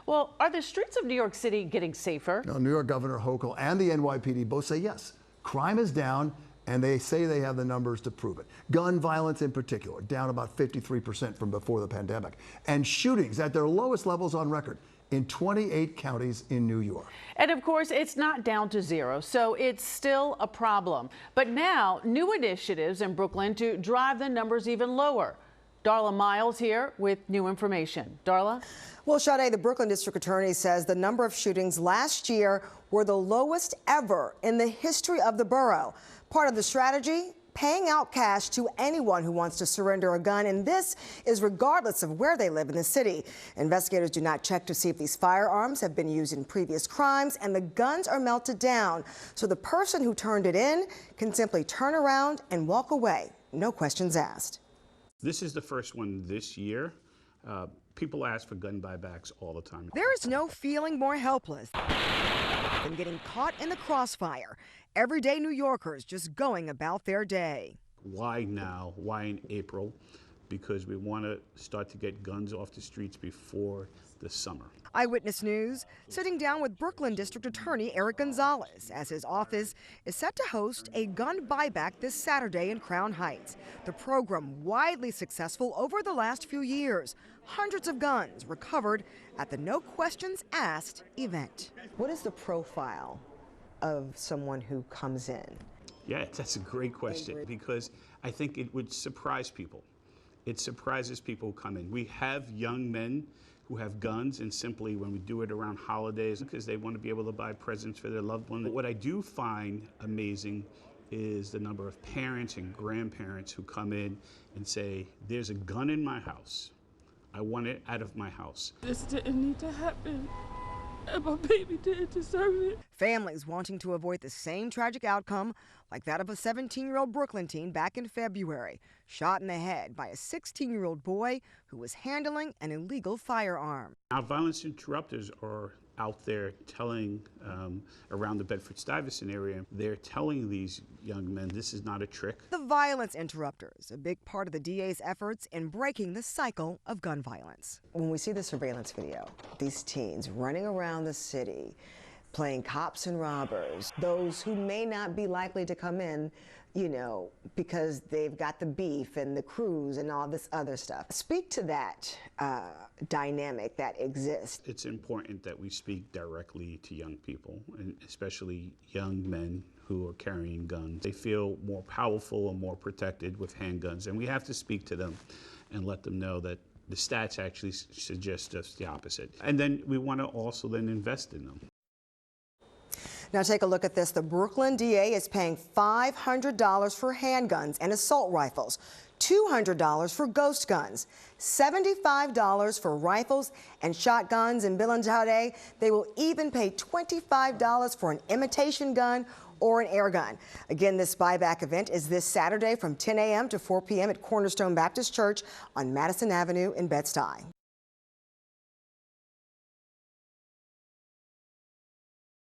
Well, are the streets of New York City getting safer? No, New York Governor Hochul and the NYPD both say yes. Crime is down, and they say they have the numbers to prove it. Gun violence in particular, down about 53% from before the pandemic. And shootings at their lowest levels on record in 28 counties in New York. And of course, it's not down to zero, so it's still a problem. But now, new initiatives in Brooklyn to drive the numbers even lower. Darla Miles here with new information. Darla? Well, Sade, the Brooklyn District Attorney says the number of shootings last year were the lowest ever in the history of the borough. Part of the strategy? Paying out cash to anyone who wants to surrender a gun, and this is regardless of where they live in the city. Investigators do not check to see if these firearms have been used in previous crimes, and the guns are melted down. So the person who turned it in can simply turn around and walk away, no questions asked. This is the first one this year. People ask for gun buybacks all the time. There is no feeling more helpless than getting caught in the crossfire. Everyday New Yorkers just going about their day. Why now? Why in April? Because we want to start to get guns off the streets before the summer. Eyewitness News sitting down with Brooklyn District Attorney Eric Gonzalez as his office is set to host a gun buyback this Saturday in Crown Heights. The program widely successful over the last few years. Hundreds of guns recovered at the No Questions Asked event. What is the profile of someone who comes in? Yeah, that's a great question because I think it would surprise people. It surprises people who come in. We have young men who have guns, and simply when we do it around holidays because they want to be able to buy presents for their loved one. What I do find amazing is the number of parents and grandparents who come in and say, there's a gun in my house. I want it out of my house. This didn't need to happen, and my baby didn't deserve it. Families wanting to avoid the same tragic outcome like that of a 17-year-old Brooklyn teen back in February, shot in the head by a 16-year-old boy who was handling an illegal firearm. Our violence interrupters are out there telling, around the Bedford-Stuyvesant area, they're telling these young men this is not a trick. The violence interrupters, a big part of the DA's efforts in breaking the cycle of gun violence. When we see the surveillance video, these teens running around the city, playing cops and robbers, those who may not be likely to come in, you know, because they've got the beef and the crews and all this other stuff. Speak to that dynamic that exists. It's important that we speak directly to young people, and especially young men who are carrying guns. They feel more powerful and more protected with handguns, and we have to speak to them and let them know that the stats actually suggest just the opposite. And then we want to also then invest in them. Now take a look at this. The Brooklyn DA is paying $500 for handguns and assault rifles, $200 for ghost guns, $75 for rifles and shotguns. And Bill and Jade, they will even pay $25 for an imitation gun or an air gun. Again, this buyback event is this Saturday from 10 a.m. to 4 p.m. at Cornerstone Baptist Church on Madison Avenue in Bed-Stuy.